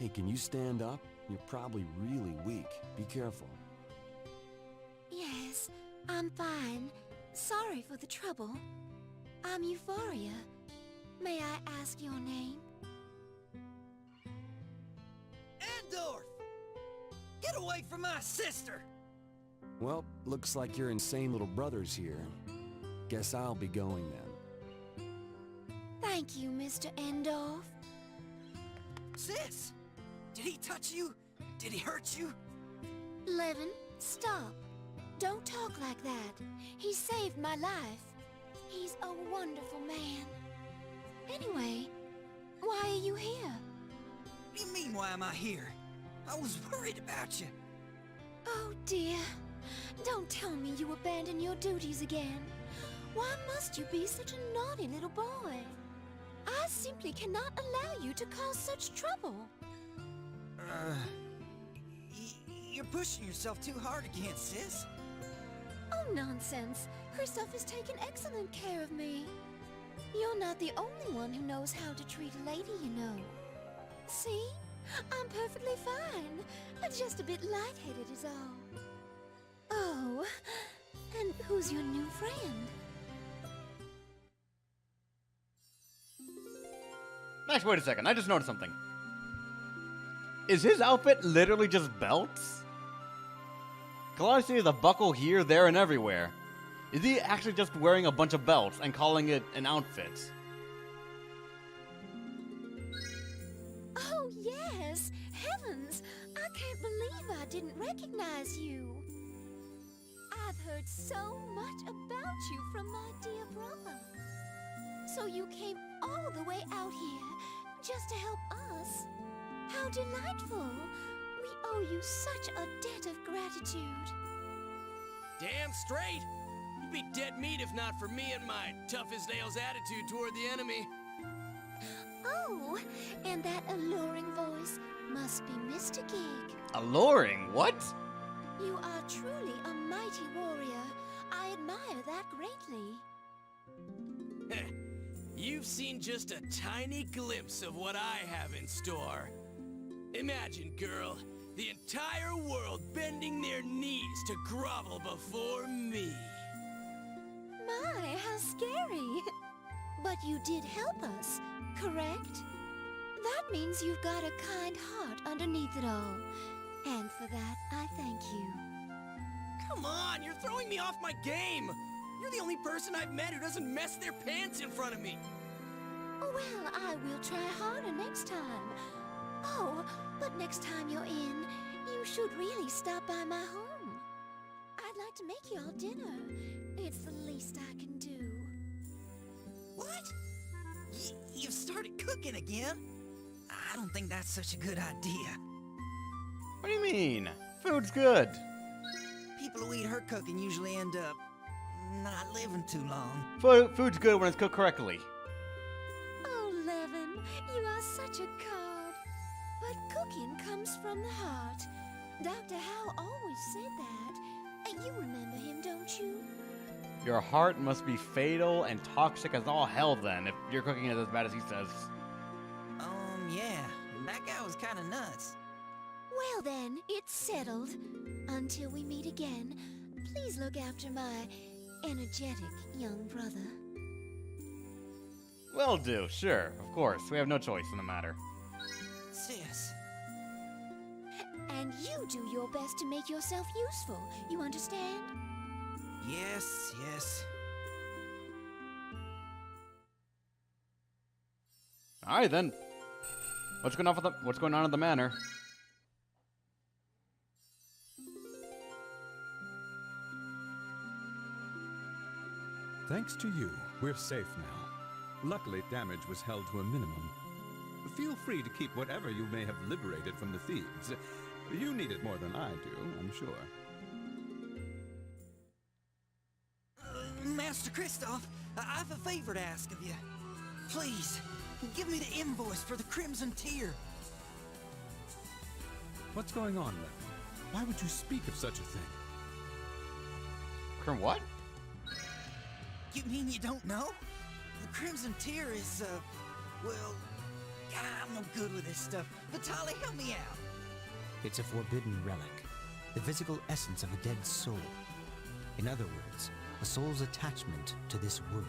Hey, can you stand up? You're probably really weak. Be careful. Yes, I'm fine. Sorry for the trouble. I'm Euphoria. May I ask your name? Andorf! Get away from my sister! Well, looks like your insane little brother's here. Guess I'll be going then. Thank you, Mr. Endorf. Sis! Did he touch you? Did he hurt you? Levin, stop. Don't talk like that. He saved my life. He's a wonderful man. Anyway, why are you here? What do you mean, why am I here? I was worried about you. Oh dear. Don't tell me you abandoned your duties again. Why must you be such a naughty little boy? I simply cannot allow you to cause such trouble. You're pushing yourself too hard again, sis. Oh, nonsense. Christoph has taken excellent care of me. You're not the only one who knows how to treat a lady, you know. See? I'm perfectly fine. Just a bit lightheaded is all. Oh, and who's your new friend? Nice, wait a second. I just noticed something. Is his outfit literally just belts? All I see is a buckle here, there, and everywhere. Is he actually just wearing a bunch of belts and calling it an outfit? Oh, yes! Heavens! I can't believe I didn't recognize you. I've heard so much about you from my dear brother. So you came all the way out here just to help us? How delightful! We owe you such a debt of gratitude. Damn straight! You'd be dead meat if not for me and my tough-as-nails attitude toward the enemy. Oh, and that alluring voice must be Mr. Gig. Alluring? What? You are truly a mighty warrior. I admire that greatly. You've seen just a tiny glimpse of what I have in store. Imagine, girl, the entire world bending their knees to grovel before me. My, how scary. But you did help us, correct? That means you've got a kind heart underneath it all. And for that, I thank you. Come on, you're throwing me off my game! You're the only person I've met who doesn't mess their pants in front of me! Well, I will try harder next time. Oh, but next time you're in, you should really stop by my home. I'd like to make you all dinner. It's the least I can do. What? You've started cooking again? I don't think that's such a good idea. What do you mean? Food's good. People who eat her cooking usually end up not living too long. Food's good when it's cooked correctly. Oh, Levin, you are such a card. But cooking comes from the heart. Dr. Howe always said that. And you remember him, don't you? Your heart must be fatal and toxic as all hell then, if you're cooking it as bad as he says. Yeah. That guy was kind of nuts. Well then, it's settled. Until we meet again, please look after my energetic young brother. Will do, sure, of course. We have no choice in the matter. Sis. And you do your best to make yourself useful, you understand? Yes, yes. Alright then. What's going on at the manor? Thanks to you, we're safe now. Luckily, damage was held to a minimum. Feel free to keep whatever you may have liberated from the thieves. You need it more than I do, I'm sure. Master Kristoff, I have a favor to ask of you. Please, give me the invoice for the Crimson Tear. What's going on, Levin? Why would you speak of such a thing? What? You mean you don't know? The Crimson Tear is, well, I'm no good with this stuff. Vitaly, help me out. It's a forbidden relic, the physical essence of a dead soul. In other words, a soul's attachment to this world.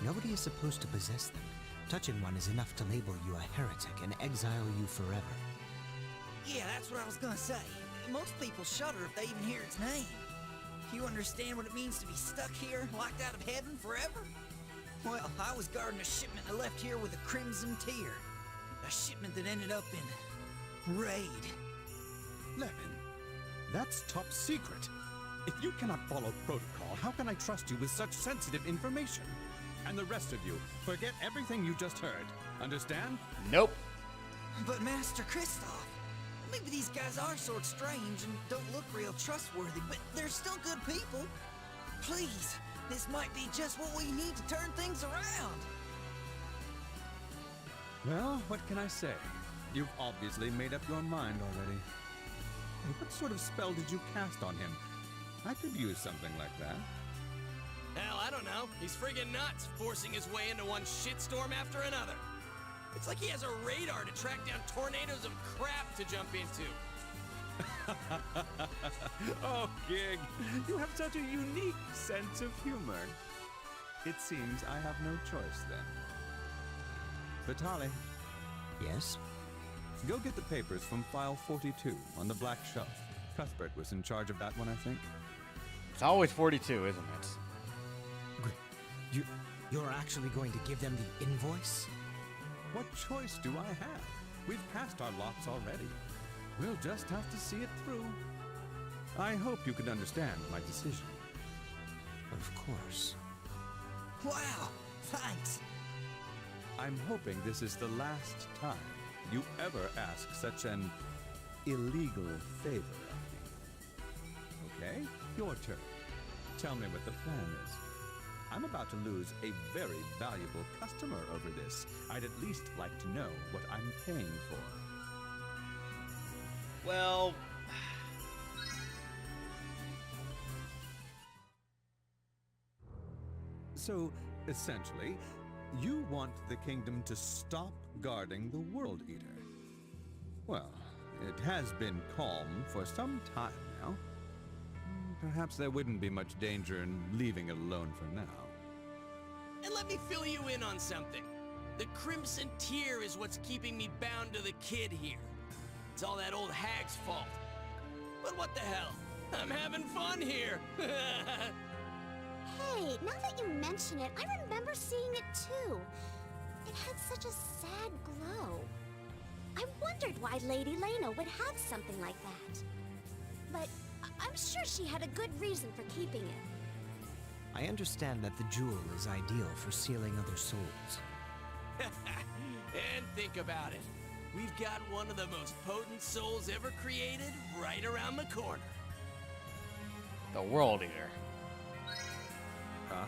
Nobody is supposed to possess them. Touching one is enough to label you a heretic and exile you forever. Yeah, that's what I was gonna say. Most people shudder if they even hear its name. Do you understand what it means to be stuck here, locked out of heaven forever? Well, I was guarding a shipment I left here with a crimson tear. A shipment that ended up in raid. Levin, that's top secret. If you cannot follow protocol, how can I trust you with such sensitive information? And the rest of you, forget everything you just heard. Understand? Nope. But Master Kristoff, maybe these guys are sort of strange and don't look real trustworthy, but they're still good people. Please, this might be just what we need to turn things around. Well, what can I say? You've obviously made up your mind already. And what sort of spell did you cast on him? I could use something like that. Hell, I don't know. He's friggin' nuts, forcing his way into one shitstorm after another. It's like he has a radar to track down tornadoes of crap to jump into. Oh, Gig, you have such a unique sense of humor. It seems I have no choice then. Vitaly, Yes? go get the papers from file 42 on the black shelf. Cuthbert was in charge of that one, I think. It's always 42, isn't it? You're actually going to give them the invoice? What choice do I have? We've passed our lots already. We'll just have to see it through. I hope you can understand my decision. Of course. Wow, thanks. I'm hoping this is the last time you ever ask such an illegal favor of me. Okay, your turn. Tell me what the plan is. I'm about to lose a very valuable customer over this. I'd at least like to know what I'm paying for. Well, So, essentially, you want the kingdom to stop guarding the World Eater. Well, it has been calm for some time now. Perhaps there wouldn't be much danger in leaving it alone for now. And let me fill you in on something. The Crimson Tear is what's keeping me bound to the kid here. It's all that old hag's fault. But what the hell? I'm having fun here. Hey, now that you mention it, I remember seeing it too. It had such a sad glow. I wondered why Lady Lena would have something like that. But I'm sure she had a good reason for keeping it. I understand that the jewel is ideal for sealing other souls. And think about it. We've got one of the most potent souls ever created right around the corner. the World Eater. Ah,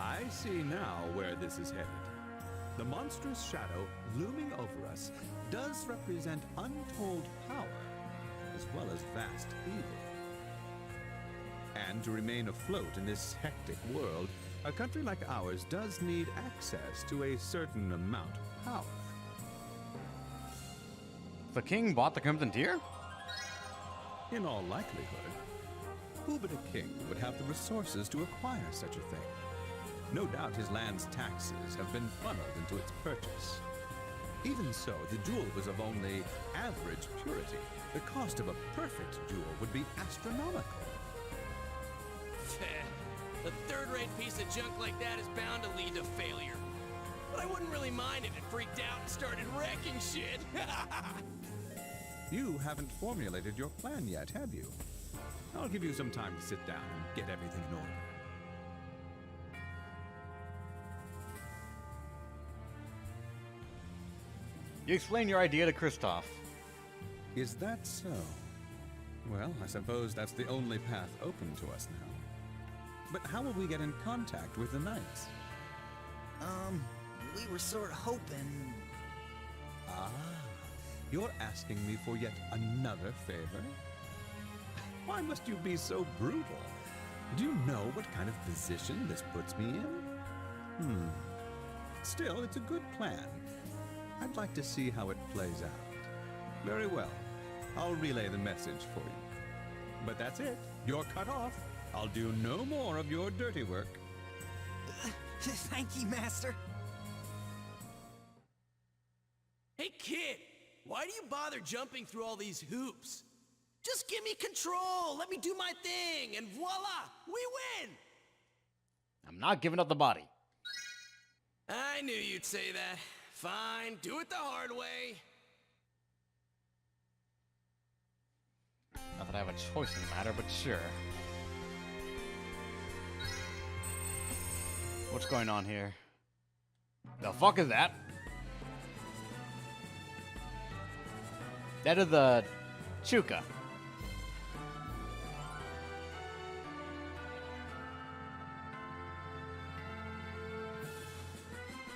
I see now where this is headed. The monstrous shadow looming over us does represent untold power, as well as vast evil. And to remain afloat in this hectic world, a country like ours does need access to a certain amount of power. The king bought the Crimson Tear? In all likelihood, who but a king would have the resources to acquire such a thing? No doubt his land's taxes have been funneled into its purchase. Even so, the jewel was of only average purity. The cost of a perfect jewel would be astronomical. A third-rate piece of junk like that is bound to lead to failure. But I wouldn't really mind if it freaked out and started wrecking shit. You haven't formulated your plan yet, have you? I'll give you some time to sit down and get everything in order. You explained your idea to Kristoff. Is that so? Well, I suppose that's the only path open to us now. But how will we get in contact with the knights? We were sort of hoping... Ah, you're asking me for yet another favor? Why must you be so brutal? Do you know what kind of position this puts me in? Still, it's a good plan. I'd like to see how it plays out. Very well. I'll relay the message for you. But that's it. You're cut off. I'll do no more of your dirty work. Thank you, Master. Hey, kid, why do you bother jumping through all these hoops? Just give me control, let me do my thing, and voila, we win! I'm not giving up the body. I knew you'd say that. Fine, do it the hard way. Not that I have a choice in the matter, but sure. What's going on here? The fuck is that? That is the Chuka.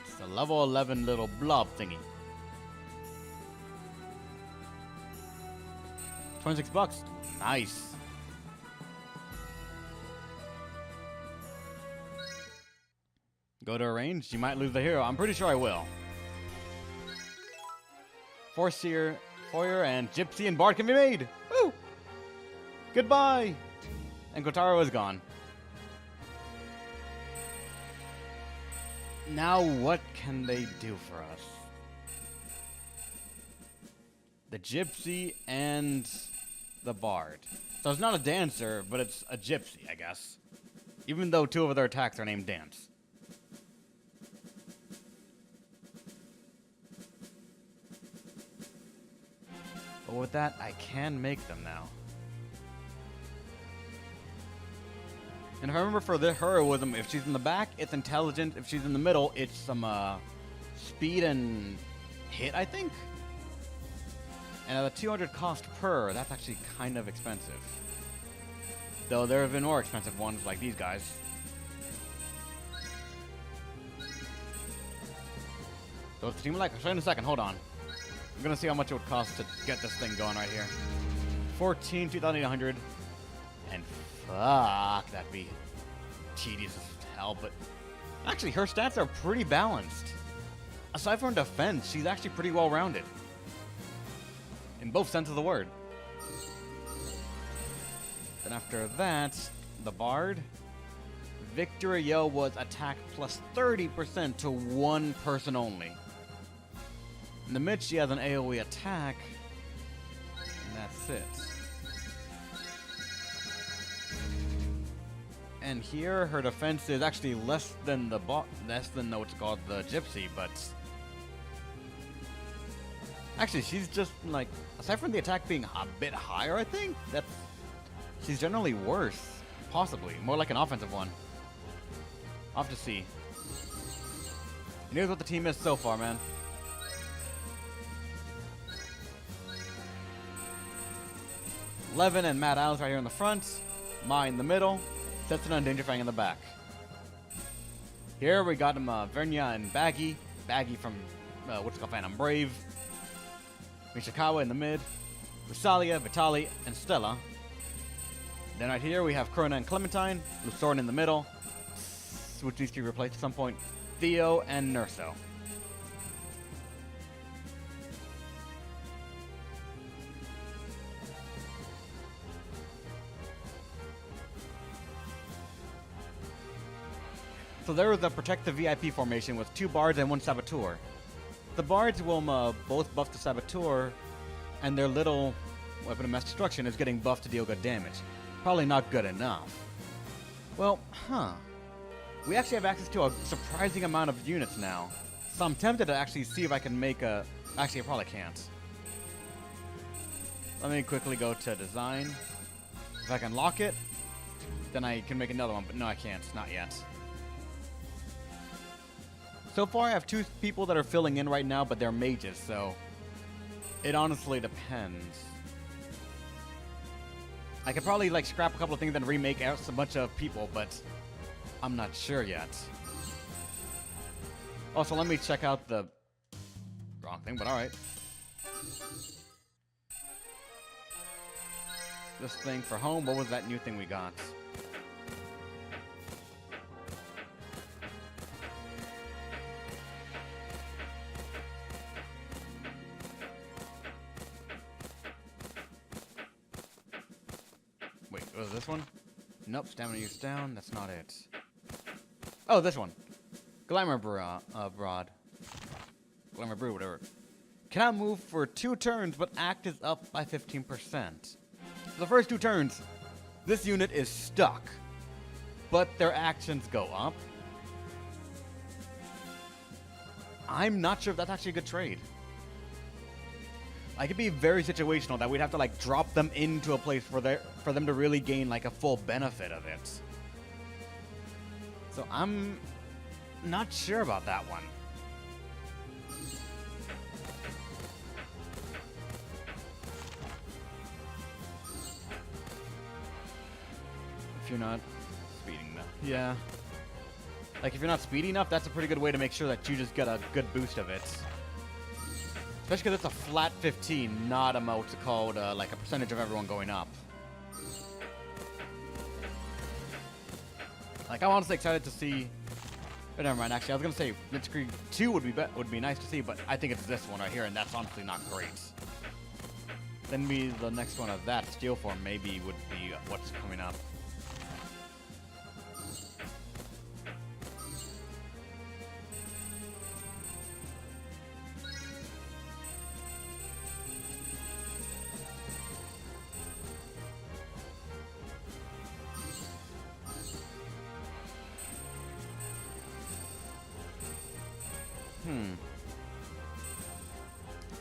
It's a level 11 little blob thingy. 26 bucks. Nice. Go to arrange. You might lose the hero. I'm pretty sure I will. Foyer and Gypsy and Bard can be made. Woo! Goodbye. And Kotaro is gone. Now what can they do for us? The Gypsy and the Bard. So it's not a dancer, but it's a Gypsy, I guess. Even though two of their attacks are named Dance. But with that, I can make them now. And if I remember for the heroism, if she's in the back, it's intelligent. If she's in the middle, it's some speed and hit, I think. And the 200 cost per, that's actually kind of expensive. Though there have been more expensive ones like these guys. So what's the team like? I'll show you in a second, hold on. I'm gonna see how much it would cost to get this thing going right here. 2,800. And fuck, that'd be tedious as hell, but actually her stats are pretty balanced. Aside from defense, she's actually pretty well rounded. In both sense of the word. Then after that, the Bard. Victory Yo was attack plus 30% to one person only. In the mid, she has an AoE attack, and that's it. And here, her defense is actually less than what's called the Gypsy, but actually, she's just like, aside from the attack being a bit higher, I think she's generally worse, possibly more like an offensive one. I'll have to see. And here's what the team is so far, man. Levin and Matt Allen's right here in the front. Mai in the middle. Setsun and Dangerfang in the back. Here we got him Vernia and Baggy. Baggy from what's called Phantom Brave. Mishikawa in the mid. Rosalia, Vitali, and Stella. Then right here we have Corona and Clementine. Lusorin in the middle. Which needs to be replaced at some point. Theo and Nurso. So there was a Protect the VIP formation with 2 Bards and 1 Saboteur. The Bards will both buff the Saboteur, and their little weapon of mass destruction is getting buffed to deal good damage. Probably not good enough. Well, we actually have access to a surprising amount of units now. So I'm tempted to actually see if I can make a... Actually, I probably can't. Let me quickly go to design. If I can lock it, then I can make another one, but no, I can't. Not yet. So far, I have 2 people that are filling in right now, but they're mages, so it honestly depends. I could probably like scrap a couple of things and remake out a bunch of people, but I'm not sure yet. Also, let me check out the wrong thing, but alright. This thing for home, what was that new thing we got? Was this one? Nope, stamina use down. That's not it. Oh, this one. Glamour Broad. Glamour Brew, whatever. Cannot move for 2 turns, but act is up by 15%. The first 2 turns, this unit is stuck, but their actions go up. I'm not sure if that's actually a good trade. Like, it'd be very situational that we'd have to like drop them into a place for them to really gain like a full benefit of it. So I'm not sure about that one. If you're not speeding enough. Yeah. Like, if you're not speedy enough, that's a pretty good way to make sure that you just get a good boost of it. Especially because it's a flat 15, not a what's it called, like a percentage of everyone going up. Like, I'm honestly excited to see... But never mind, actually, I was going to say Blitzkrieg 2 would be nice to see, but I think it's this one right here, and that's honestly not great. Then the next one of that, Steel Form, maybe would be what's coming up.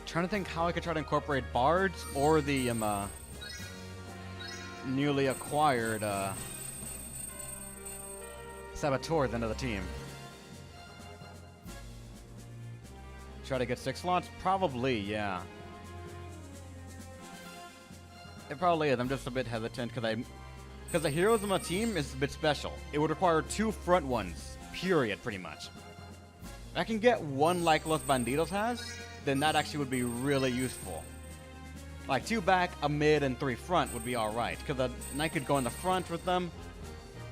Trying to think how I could try to incorporate Bards or the newly acquired Saboteurs into the team. Try to get 6 slots? Probably, yeah. It probably is. I'm just a bit hesitant because the heroes on my team is a bit special. It would require 2 front ones, period, pretty much. If I can get 1 like Los Bandidos has, then that actually would be really useful. Like 2 back, a mid, and 3 front would be alright. Because the knight could go in the front with them.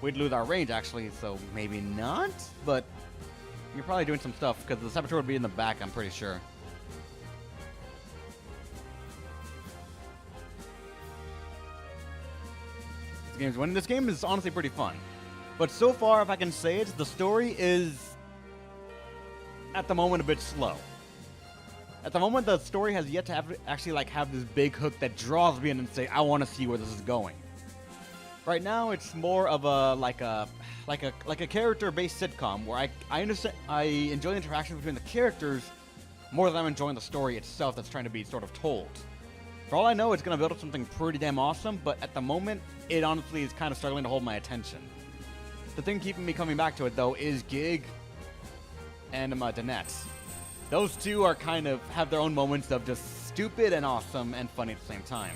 We'd lose our range actually, so maybe not. But you're probably doing some stuff because the Saboteur would be in the back, I'm pretty sure. This game is honestly pretty fun. But so far, if I can say it, the story is at the moment a bit slow. At the moment, the story has yet to have this big hook that draws me in and say, I want to see where this is going. Right now, it's more of a like a character-based sitcom where I enjoy the interaction between the characters more than I'm enjoying the story itself that's trying to be sort of told. For all I know, it's going to build up something pretty damn awesome, but at the moment, it honestly is kind of struggling to hold my attention. The thing keeping me coming back to it, though, is Gig and Danette. Those two are kind of have their own moments of just stupid and awesome and funny at the same time.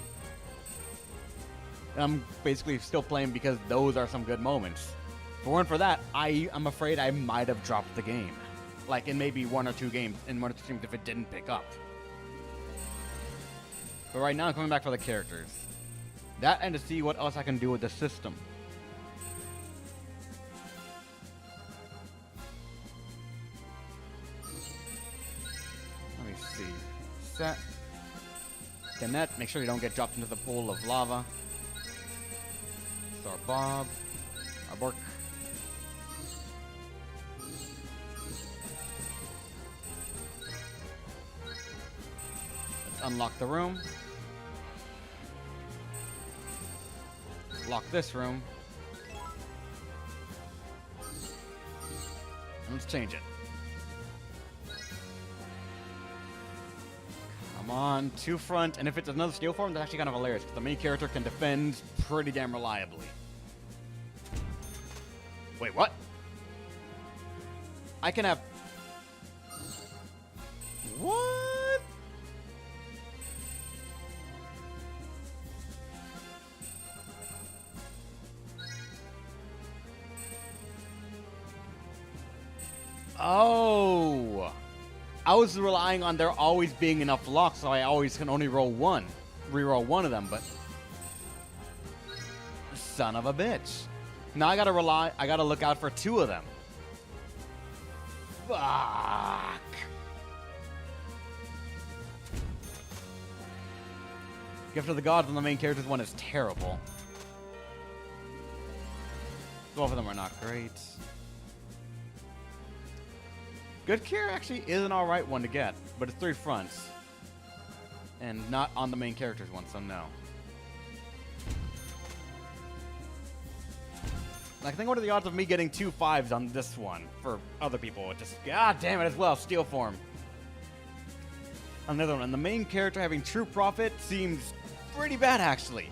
And I'm basically still playing because those are some good moments. If it weren't for that, I'm afraid I might have dropped the game. Like in maybe 1 or 2 games, if it didn't pick up. But right now I'm coming back for the characters. That and to see what else I can do with the system. Set. Danette, make sure you don't get dropped into the pool of lava. So our Bob. Our Bork. Let's unlock the room. Lock this room. And let's change it. Come on, 2 front, and if it's another Steel Form, that's actually kind of hilarious, because the main character can defend pretty damn reliably. Wait, what? I can have... What? Oh! I was relying on there always being enough locks, so I always can only roll 1. Reroll 1 of them, but... Son of a bitch. Now I gotta look out for 2 of them. Fuck! Gift of the Gods on the main character's one is terrible. Both of them are not great. Good Cure actually is an alright one to get, but it's 3 fronts. And not on the main character's one, so no. Like, think what are the odds of me getting 2 5s on this one for other people? It just, god damn it as well, Steel Form. Another one, and the main character having True Prophet seems pretty bad actually.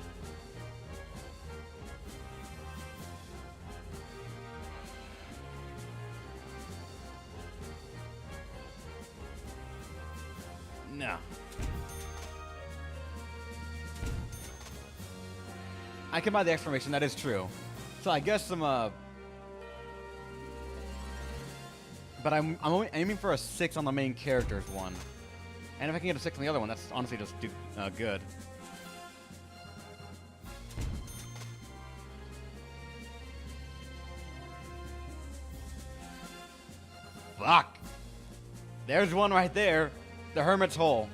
No. I can buy the exclamation, that is true. So I guess I'm but I'm only aiming for a 6 on the main character's one. And if I can get a 6 on the other one, that's honestly just good. Fuck! There's one right there. The Hermit's Hole.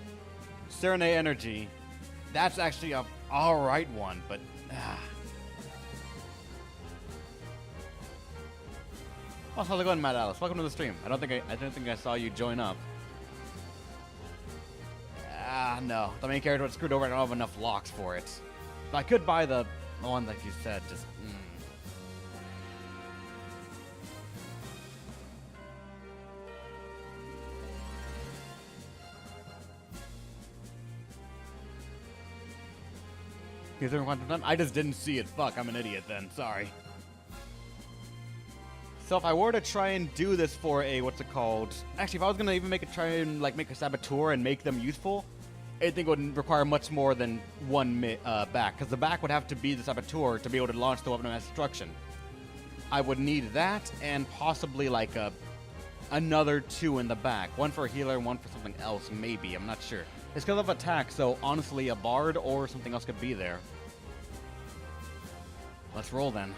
Serenade Energy. That's actually a alright one, but... Oh, how's it going, Matt Alice? Welcome to the stream. I don't think I saw you join up. No. The main character was screwed over and I don't have enough locks for it. But I could buy the one like you said, just... I just didn't see it. Fuck, I'm an idiot then. Sorry. So if I were to try and do this for a, what's it called? Actually, if I was going to even try and like make a saboteur and make them useful, I think it would require much more than one back. Because the back would have to be the saboteur to be able to launch the weapon of mass destruction. I would need that and possibly like another 2 in the back. One for a healer and one for something else, maybe. I'm not sure. It's because of attack, so honestly, a Bard or something else could be there. Let's roll then.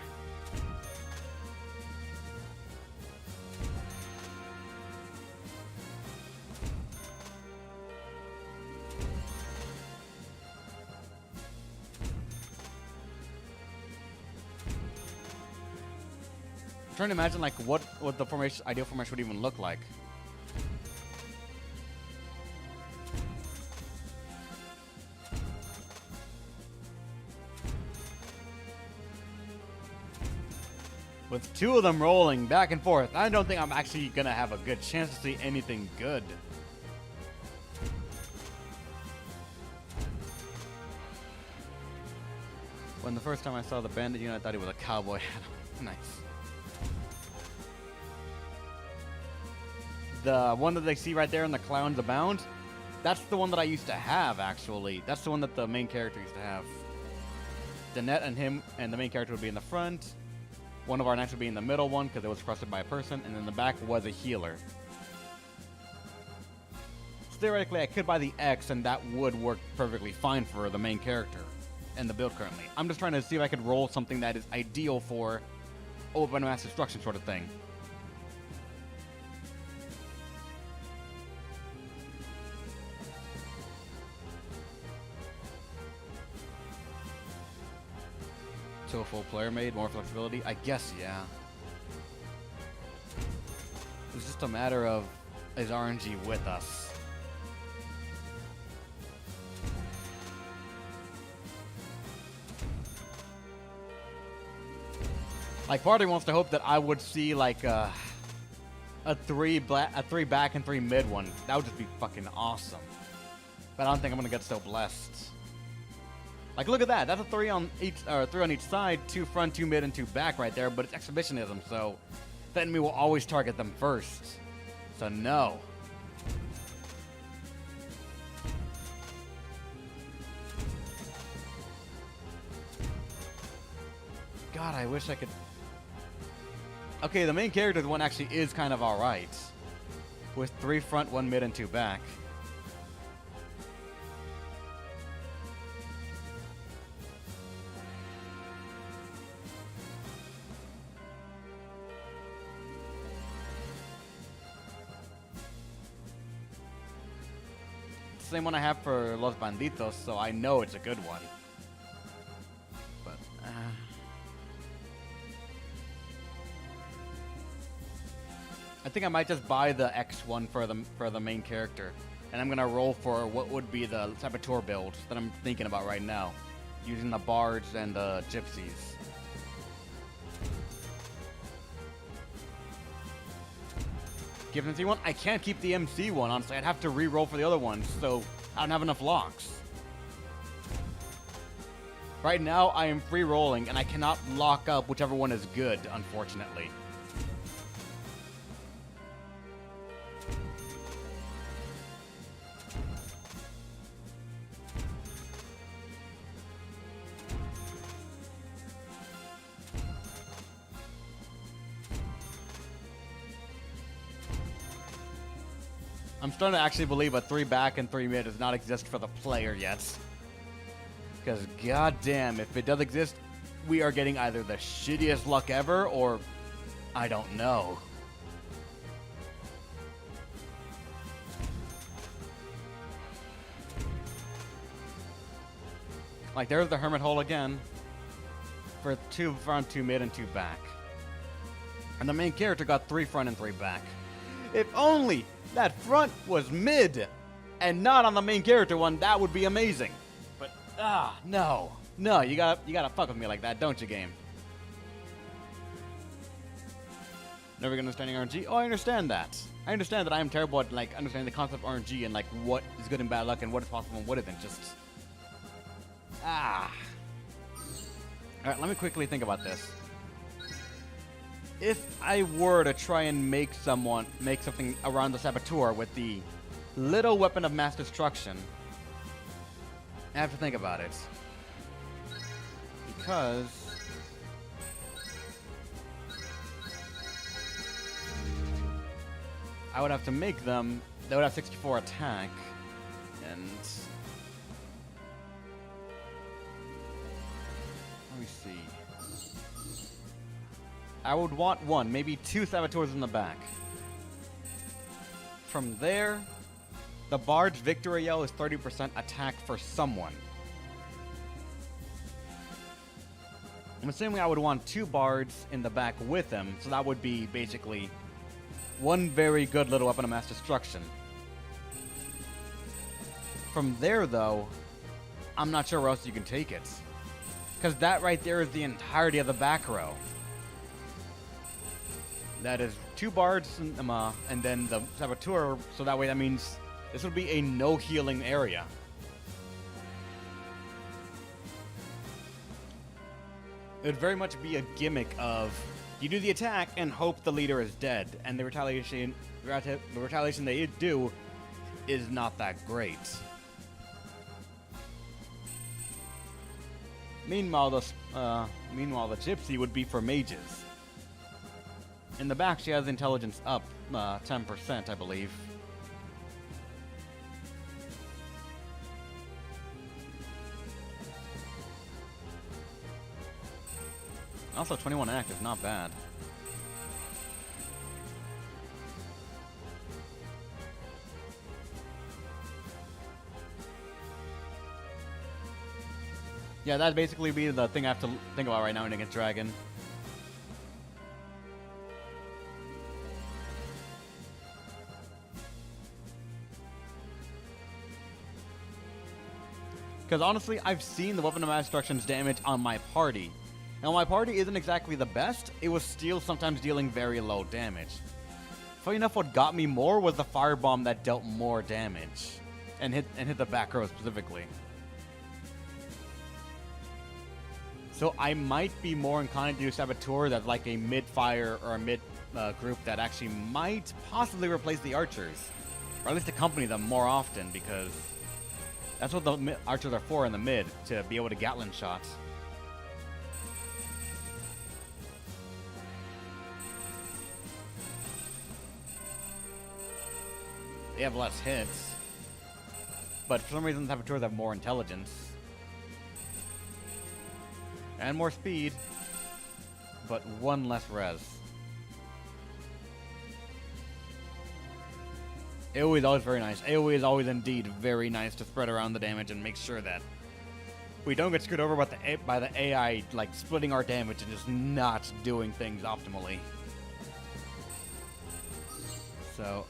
I'm trying to imagine like what the formation, ideal formation would even look like. With 2 of them rolling back and forth, I don't think I'm actually gonna have a good chance to see anything good. When the first time I saw the bandit unit, I thought he was a cowboy hat. Nice. The one that they see right there in the Clowns Abound, that's the one that I used to have, actually. That's the one that the main character used to have. Danette and him and the main character would be in the front. One of our knights would be in the middle one because it was trusted by a person, and then the back was a healer. So theoretically, I could buy the X, and that would work perfectly fine for the main character and the build currently. I'm just trying to see if I could roll something that is ideal for open mass destruction sort of thing. To a full player made, more flexibility? I guess, yeah. It's just a matter of, is RNG with us? Like, part of me wants to hope that I would see, like, a 3 back and 3 mid one. That would just be fucking awesome. But I don't think I'm gonna get so blessed. Like, look at that. That's a 3 on each, or 3 on each side, 2 front, 2 mid, and 2 back right there. But it's exhibitionism, so the enemy will always target them first. So no. God, I wish I could. Okay, the main character's one actually is kind of alright, with 3 front, 1 mid, and 2 back. Same one I have for Los Banditos, so I know it's a good one. But think I might just buy the X1 for the main character, and I'm gonna roll for what would be the Saboteur build that I'm thinking about right now, using the Bards and the Gypsies. Give MC one. I can't keep the MC one. Honestly, I'd have to re-roll for the other ones, so I don't have enough locks. Right now, I am free rolling, and I cannot lock up whichever one is good, unfortunately. I'm starting to actually believe a 3 back and 3 mid does not exist for the player yet. Because goddamn, if it does exist, we are getting either the shittiest luck ever, or I don't know. Like, there's the Hermit Hole again. For 2 front, 2 mid, and 2 back. And the main character got 3 front and 3 back. If only that front was mid and not on the main character one, that would be amazing. But no, you gotta fuck with me like that, don't you, game? Never gonna understanding RNG. Oh, I understand that. I understand that I am terrible at like understanding the concept of RNG and like what is good and bad luck and what is possible and what isn't. Just All right, let me quickly think about this. If I were to try and make something around the Saboteur with the little weapon of mass destruction, I have to think about it. Because I would have to make them, they would have 64 attack, and let me see. I would want 1, maybe 2 Saboteurs in the back. From there, the Bard's victory yell is 30% attack for someone. I'm assuming I would want 2 Bards in the back with him, so that would be basically 1 very good little weapon of mass destruction. From there, though, I'm not sure where else you can take it. Because that right there is the entirety of the back row. That is 2 Bards and then the Saboteur, so that way that means this would be a no healing area. It would very much be a gimmick of you do the attack and hope the leader is dead, and the retaliation they do is not that great. Meanwhile, the Gypsy would be for mages. In the back, she has intelligence up 10%, I believe. Also, 21 active, not bad. Yeah, that'd basically be the thing I have to think about right now when against Dragon. Because honestly, I've seen the Weapon of Mass Destruction's damage on my party. Now, my party isn't exactly the best. It was still sometimes dealing very low damage. Funny enough, what got me more was the firebomb that dealt more damage. And hit the back row specifically. So I might be more inclined to do Saboteur that's like a mid-fire or a mid group that actually might possibly replace the archers. Or at least accompany them more often, because that's what the archers are for in the mid, to be able to Gatling shots. They have less hits, but for some reason Saboteurs have more intelligence. And more speed, but 1 less res. AoE is always very nice. AoE is always indeed very nice to spread around the damage and make sure that we don't get screwed over by the AI, like splitting our damage and just not doing things optimally. So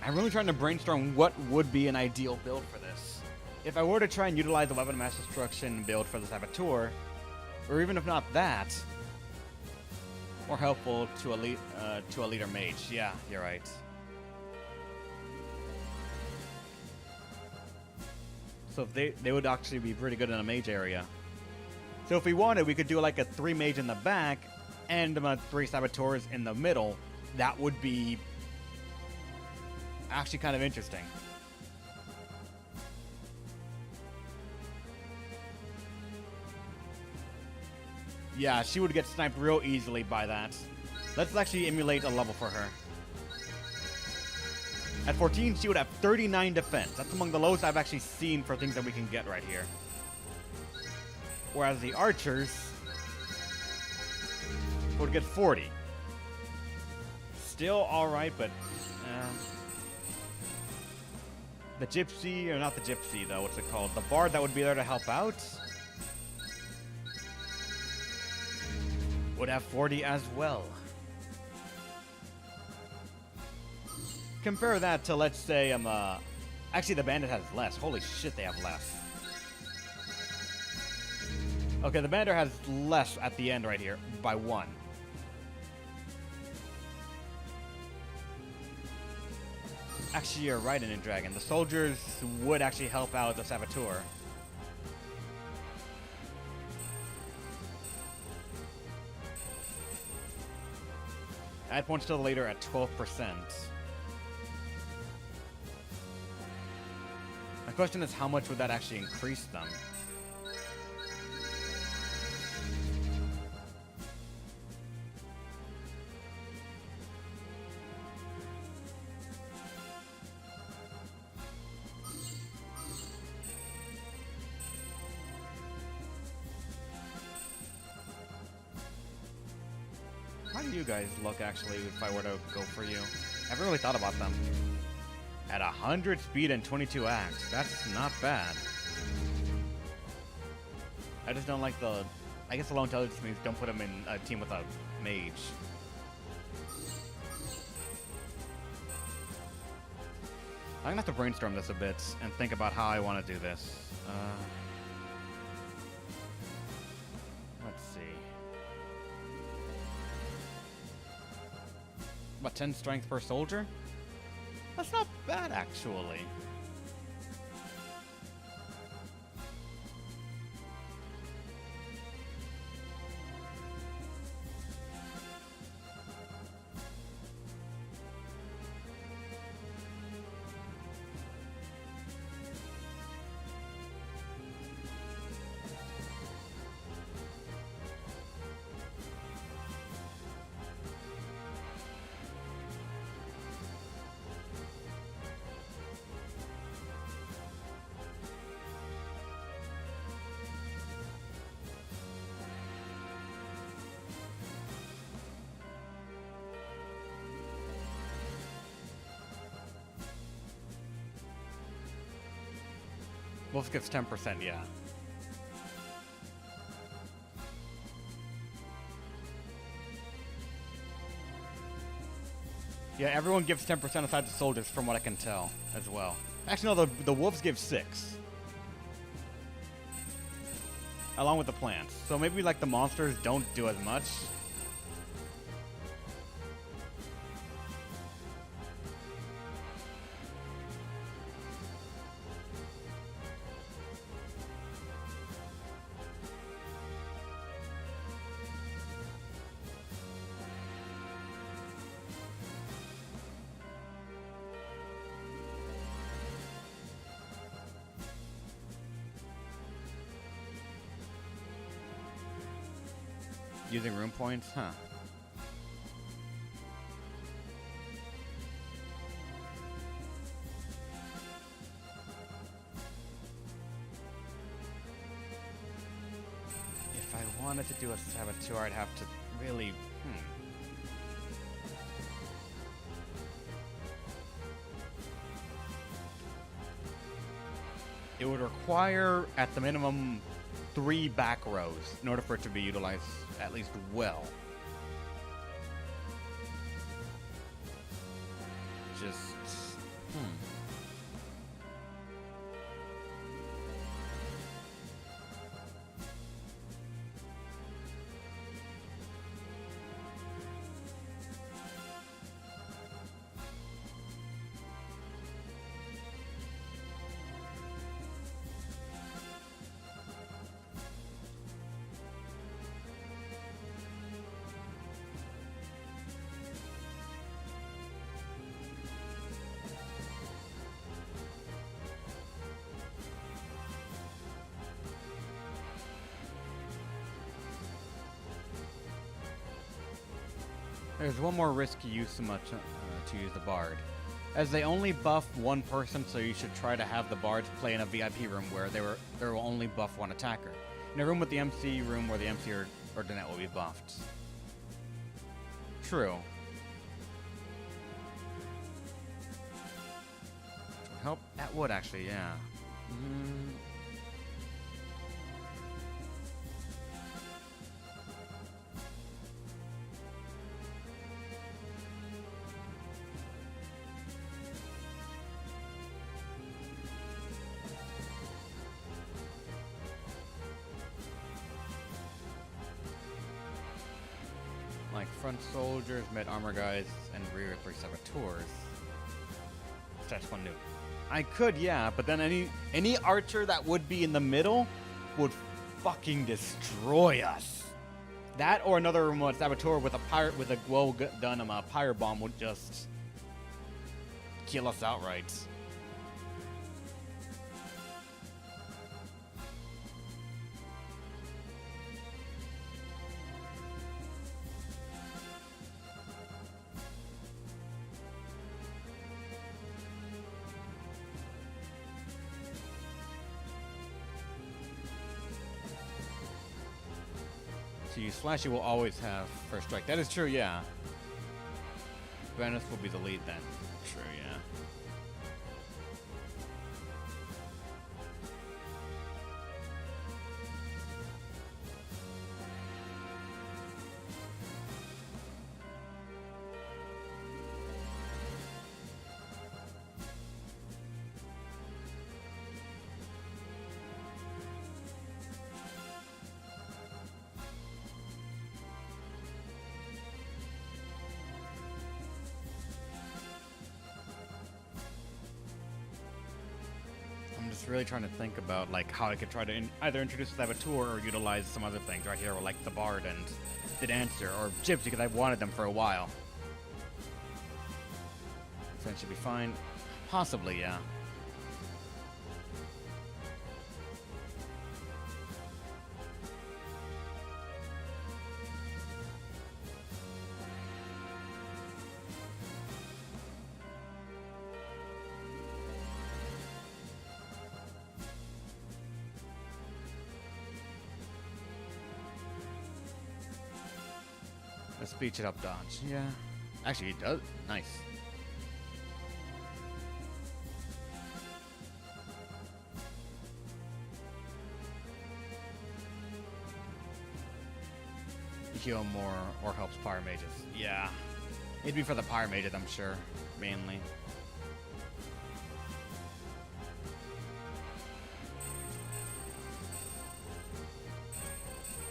I'm really trying to brainstorm what would be an ideal build for this. If I were to try and utilize the weapon of mass destruction build for the Saboteur, or even if not that, more helpful to a leader mage. Yeah, you're right. So they would actually be pretty good in a mage area. So if we wanted, we could do like a 3 mage in the back and 3 saboteurs in the middle. That would be actually kind of interesting. Yeah, she would get sniped real easily by that. Let's actually emulate a level for her. At 14, she would have 39 defense. That's among the lowest I've actually seen for things that we can get right here. Whereas the archers would get 40. Still alright, but the Gypsy, or not the Gypsy though, what's it called? The Bard that would be there to help out would have 40 as well. Compare that to, let's say, actually the Bandit has less. Holy shit, they have less. Okay, the Bandit has less at the end right here by 1. Actually, you're right, in Dragon. The soldiers would actually help out the Saboteur. Add points to the leader at 12%. My question is, how much would that actually increase them? How do you guys look, actually, if I were to go for you? I haven't really thought about them. At 100 speed and 22 act, that's not bad. I just don't like the... I guess the low intelligence means don't put him in a team with a mage. I'm gonna have to brainstorm this a bit and think about how I want to do this. Let's see. What, 10 strength per soldier? That's not bad, actually. Wolf gets 10%, yeah. Yeah, everyone gives 10% aside the soldiers, from what I can tell, as well. Actually, no, the wolves give 6. Along with the plants. So maybe, like, the monsters don't do as much. Using room points? Huh. If I wanted to do a Saboteur, I'd have to really... It would require, at the minimum, 3 back rows in order for it to be utilized at least well. just... There's one more risky use to use the Bard, as they only buff one person, so you should try to have the Bards play in a VIP room where they will only buff one attacker. In a room with the MC room where the MC or Danette will be buffed. True. Help that would actually, yeah. Like front soldiers, mid armor guys, and rear 3 saboteurs. That's one new. I could, yeah, but then any archer that would be in the middle would fucking destroy us. That or another saboteur with a pirate with a well done pirate bomb would just kill us outright. To use Flash, you will always have first strike. That is true, yeah. Venice will be the lead then. True, yeah. Really trying to think about like how I could try to either introduce the saboteur or utilize some other things right here, like the Bard and the Dancer or Gypsy, because I've wanted them for a while. So that should be fine. Possibly, yeah. Let's speed it up, dodge. Yeah. Actually, it does. Nice. Heal more or helps Pyre Mages. Yeah. It'd be for the Pyre Mages, I'm sure. Mainly.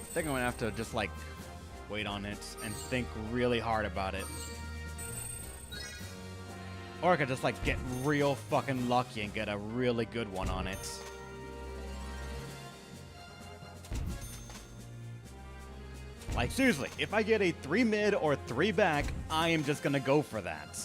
I think I'm gonna have to just like wait on it and think really hard about it. Or I could just like get real fucking lucky and get a really good one on it. Like seriously, if I get a 3 mid or 3 back, I am just gonna go for that.